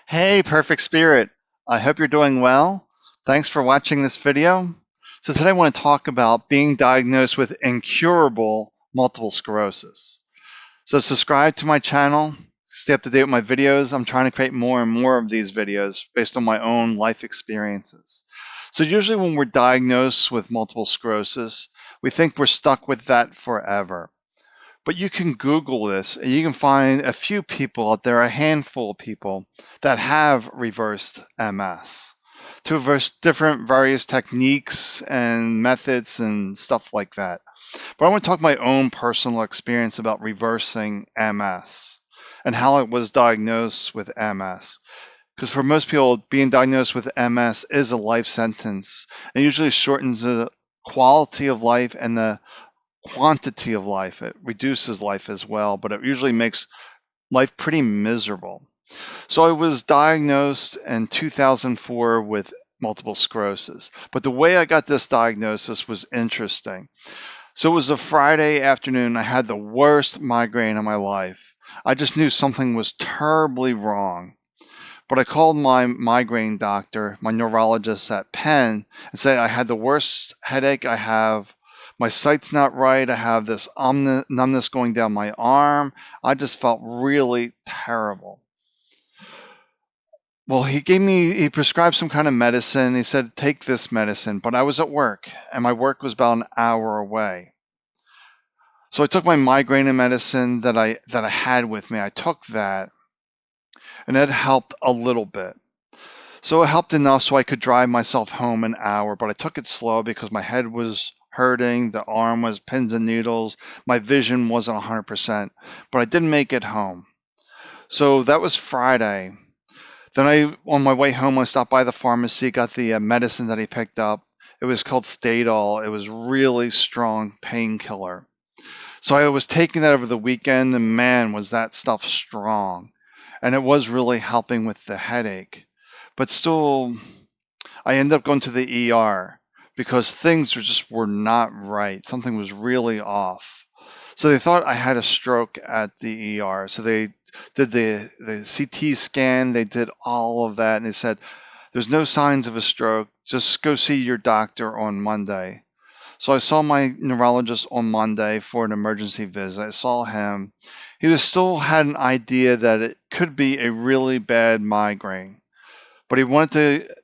Hey, Perfect Spirit. I hope you're doing well. Thanks for watching this video. So today I want to talk about being diagnosed with incurable multiple sclerosis. So subscribe to my channel, stay up to date with my videos. I'm trying to create more and more of these videos based on my own life experiences. So usually when we're diagnosed with multiple sclerosis, we think we're stuck with that forever. But you can Google this and you can find a few people out there, a handful of people that have reversed MS through different various techniques and methods and stuff like that. But I want to talk my own personal experience about reversing MS and how I was diagnosed with MS. Because for most people, being diagnosed with MS is a life sentence. It usually shortens the quality of life and the quantity of life. It reduces life as well, but it usually makes life pretty miserable. So I was diagnosed in 2004 with multiple sclerosis. But the way I got this diagnosis was interesting. So it was a Friday afternoon. I had the worst migraine of my life. I just knew something was terribly wrong. But I called my migraine doctor, my neurologist at Penn, and said I had the worst headache. My sight's not right. I have this numbness going down my arm. I just felt really terrible. Well, he prescribed some kind of medicine. He said, take this medicine. But I was at work, and my work was about an hour away. So I took my migraine medicine that I had with me. I took that, and it helped a little bit. So it helped enough so I could drive myself home an hour, but I took it slow because my head was hurting, the arm was pins and needles, my vision wasn't 100%, but I did make it home. So that was Friday. Then on my way home, I stopped by the pharmacy, got the medicine that he picked up. It was called Stadol. It was really strong painkiller. So I was taking that over the weekend, and man, was that stuff strong. And it was really helping with the headache. But still, I ended up going to the ER because things were not right. Something was really off. So they thought I had a stroke at the ER. So they did the CT scan, they did all of that, and they said, there's no signs of a stroke. Just go see your doctor on Monday. So I saw my neurologist on Monday for an emergency visit. I saw him. He was still had an idea that it could be a really bad migraine. But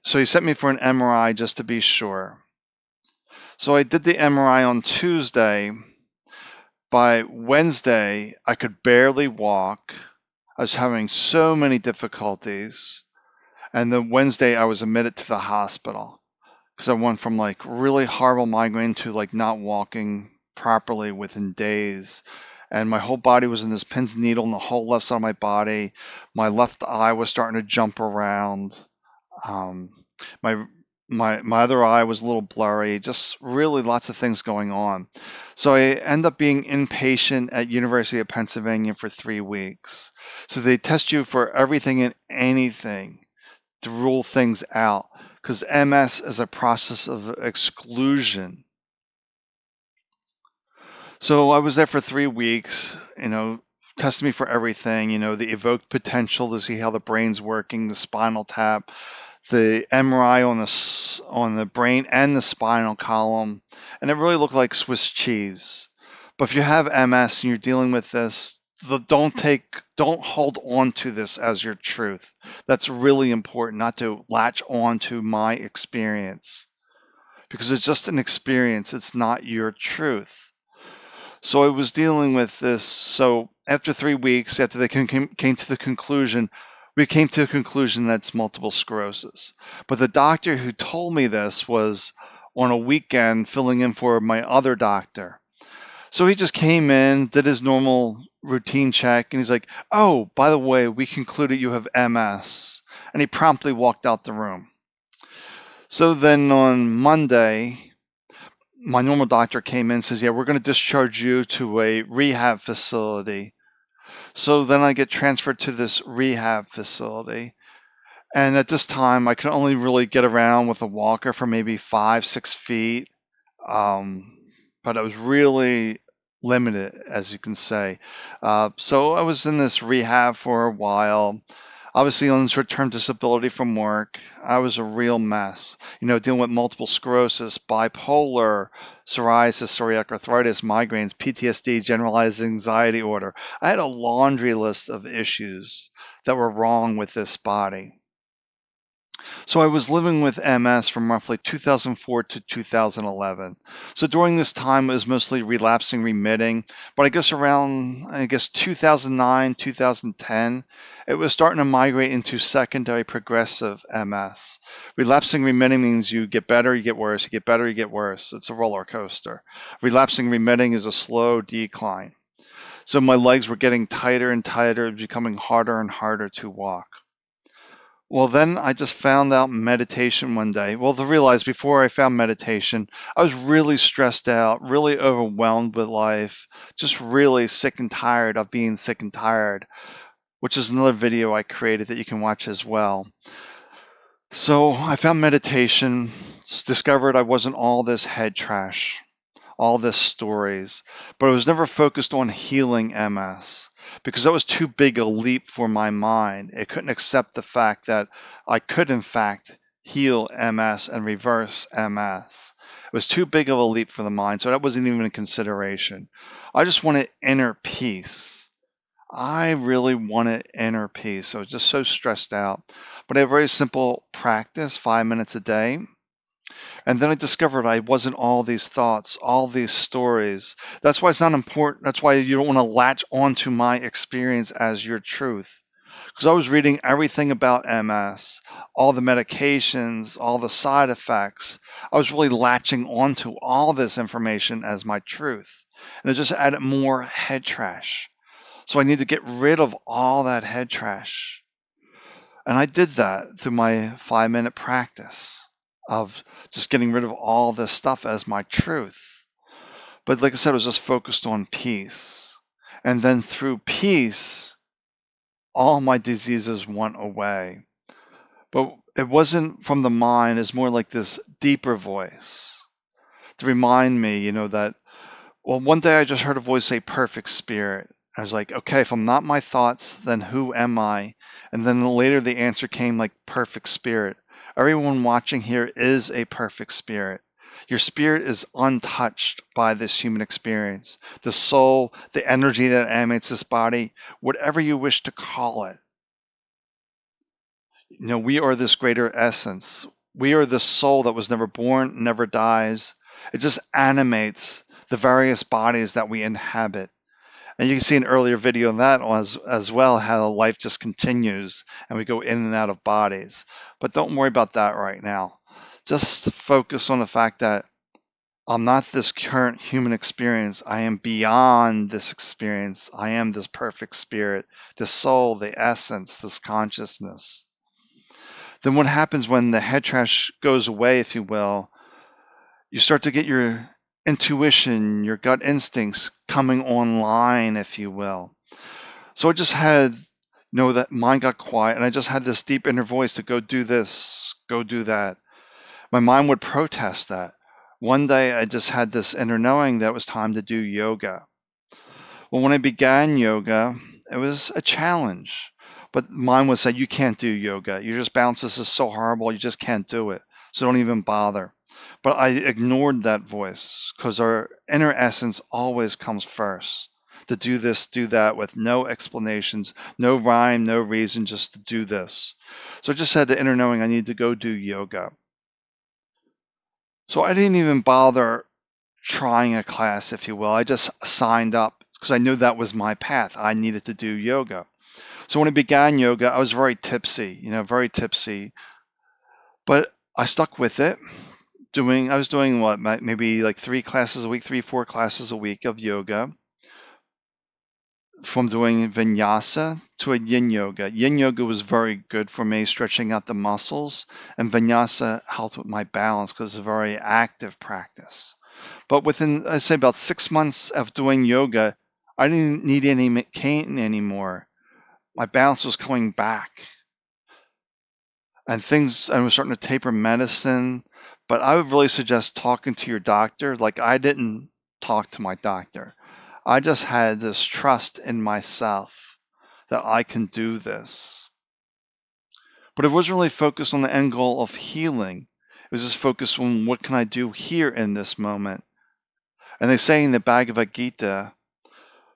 so he sent me for an MRI just to be sure. So I did the MRI on Tuesday. By Wednesday, I could barely walk. I was having so many difficulties. And then Wednesday, I was admitted to the hospital because I went from like really horrible migraine to like not walking properly within days. And my whole body was in this pins and needle in the whole left side of my body. My left eye was starting to jump around. Um, my my other eye was a little blurry, just really lots of things going on. So I end up being inpatient at University of Pennsylvania for 3 weeks. So they test you for everything and anything to rule things out because MS is a process of exclusion. So I was there for 3 weeks, testing me for everything, the evoked potential to see how the brain's working, the spinal tap, the MRI on the brain and the spinal column, and it really looked like Swiss cheese. But if you have MS and you're dealing with this, don't hold on to this as your truth. That's really important, not to latch on to my experience because it's just an experience. It's not your truth. So I was dealing with this. So after 3 weeks, after they came to the conclusion, we came to a conclusion that's multiple sclerosis. But the doctor who told me this was on a weekend filling in for my other doctor. So he just came in, did his normal routine check, and he's like, "Oh, by the way, we concluded you have MS." And he promptly walked out the room. So then on Monday, my normal doctor came in and says, yeah, we're going to discharge you to a rehab facility. So then I get transferred to this rehab facility. And at this time, I could only really get around with a walker for maybe 5, 6 feet. But I was really limited, as you can say. So I was in this rehab for a while. Obviously, on short-term disability from work, I was a real mess. Dealing with multiple sclerosis, bipolar, psoriasis, psoriatic arthritis, migraines, PTSD, generalized anxiety disorder. I had a laundry list of issues that were wrong with this body. So I was living with MS from roughly 2004 to 2011. So during this time, it was mostly relapsing, remitting. But I guess around, 2009, 2010, it was starting to migrate into secondary progressive MS. Relapsing, remitting means you get better, you get worse, you get better, you get worse. It's a roller coaster. Relapsing, remitting is a slow decline. So my legs were getting tighter and tighter, becoming harder and harder to walk. Well, then I just found out meditation one day. Well, to realize before I found meditation, I was really stressed out, really overwhelmed with life, just really sick and tired of being sick and tired, which is another video I created that you can watch as well. So I found meditation, discovered I wasn't all this head trash, all this stories, but I was never focused on healing MS because that was too big a leap for my mind. It couldn't accept the fact that I could, in fact, heal MS and reverse MS. It was too big of a leap for the mind, so that wasn't even a consideration. I just wanted inner peace. I really wanted inner peace. I was just so stressed out. But I had a very simple practice, 5 minutes a day. And then I discovered I wasn't all these thoughts, all these stories. That's why it's not important. That's why you don't want to latch onto my experience as your truth. Because I was reading everything about MS, all the medications, all the side effects. I was really latching onto all this information as my truth. And it just added more head trash. So I need to get rid of all that head trash. And I did that through my 5 minute practice of just getting rid of all this stuff as my truth. But like I said, I was just focused on peace. And then through peace, all my diseases went away. But it wasn't from the mind, it's more like this deeper voice to remind me, that, well, one day I just heard a voice say perfect spirit. I was like, okay, if I'm not my thoughts, then who am I? And then later the answer came like perfect spirit. Everyone watching here is a perfect spirit. Your spirit is untouched by this human experience. The soul, the energy that animates this body, whatever you wish to call it. We are this greater essence. We are the soul that was never born, never dies. It just animates the various bodies that we inhabit. And you can see an earlier video on that as well, how life just continues and we go in and out of bodies. But don't worry about that right now. Just focus on the fact that I'm not this current human experience. I am beyond this experience. I am this perfect spirit, this soul, the essence, this consciousness. Then what happens when the head trash goes away, if you will, you start to get your intuition, your gut instincts coming online, if you will. So I just had, that mind got quiet and I just had this deep inner voice to go do this, go do that. My mind would protest that. One day I just had this inner knowing that it was time to do yoga. Well, when I began yoga, it was a challenge. But mine would say, you can't do yoga. Your just bounce, this is so horrible, you just can't do it. So don't even bother. But I ignored that voice because our inner essence always comes first. To do this, do that with no explanations, no rhyme, no reason, just to do this. So I just had the inner knowing I need to go do yoga. So I didn't even bother trying a class, if you will. I just signed up because I knew that was my path. I needed to do yoga. So when I began yoga, I was very tipsy, very tipsy. But I stuck with it. I was doing what, maybe like 4 classes a week of yoga. From doing vinyasa to a yin yoga. Yin yoga was very good for me, stretching out the muscles, and vinyasa helped with my balance because it's a very active practice. But within, I'd say, about 6 months of doing yoga, I didn't need any cane anymore. My balance was coming back. And I was starting to taper medicine. But I would really suggest talking to your doctor. Like, I didn't talk to my doctor. I just had this trust in myself that I can do this. But it wasn't really focused on the end goal of healing. It was just focused on what can I do here in this moment. And they say in the Bhagavad Gita,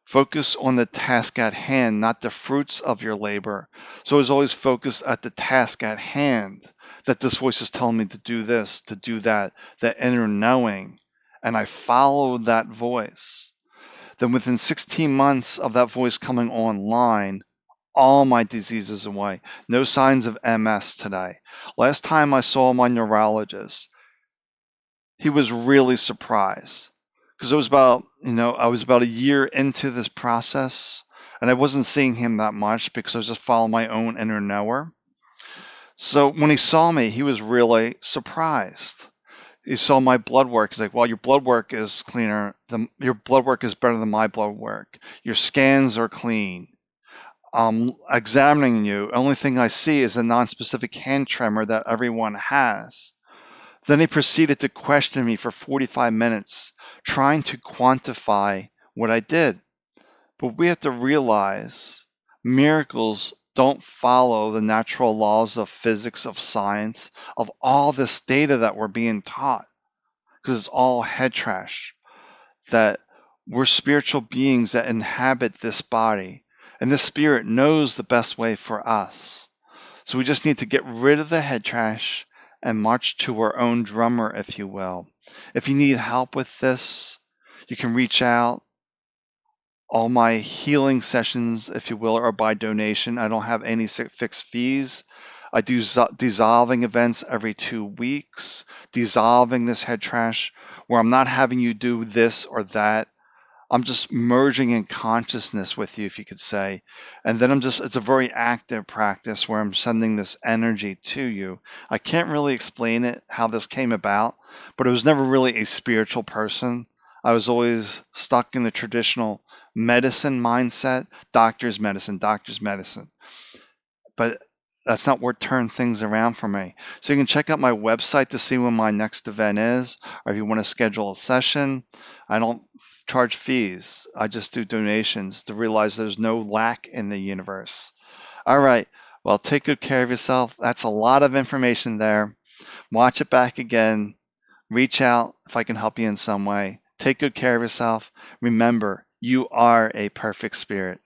focus on the task at hand, not the fruits of your labor. So I was always focused at the task at hand, that this voice is telling me to do this, to do that, that inner knowing. And I followed that voice. Then within 16 months of that voice coming online, all my diseases away. No signs of MS today. Last time I saw my neurologist, he was really surprised because it was about, I was about a year into this process and I wasn't seeing him that much because I was just following my own inner knower. So when he saw me, he was really surprised. He saw my blood work. He's like, well, your blood work is cleaner. Your blood work is better than my blood work. Your scans are clean. Examining you, only thing I see is a non-specific hand tremor that everyone has. Then he proceeded to question me for 45 minutes, trying to quantify what I did. But we have to realize miracles don't follow the natural laws of physics, of science, of all this data that we're being taught, because it's all head trash. That we're spiritual beings that inhabit this body, and this spirit knows the best way for us. So we just need to get rid of the head trash and march to our own drummer, if you will. If you need help with this, you can reach out. All my healing sessions, if you will, are by donation. I don't have any fixed fees. I do dissolving events every 2 weeks, dissolving this head trash, where I'm not having you do this or that. I'm just merging in consciousness with you, if you could say. And then it's a very active practice where I'm sending this energy to you. I can't really explain it, how this came about, but I was never really a spiritual person. I was always stuck in the traditional medicine mindset, doctor's medicine, doctor's medicine. But that's not what turned things around for me. So you can check out my website to see when my next event is, or if you want to schedule a session. I don't charge fees. I just do donations to realize there's no lack in the universe. All right. Well, take good care of yourself. That's a lot of information there. Watch it back again. Reach out if I can help you in some way. Take good care of yourself. Remember, you are a perfect spirit.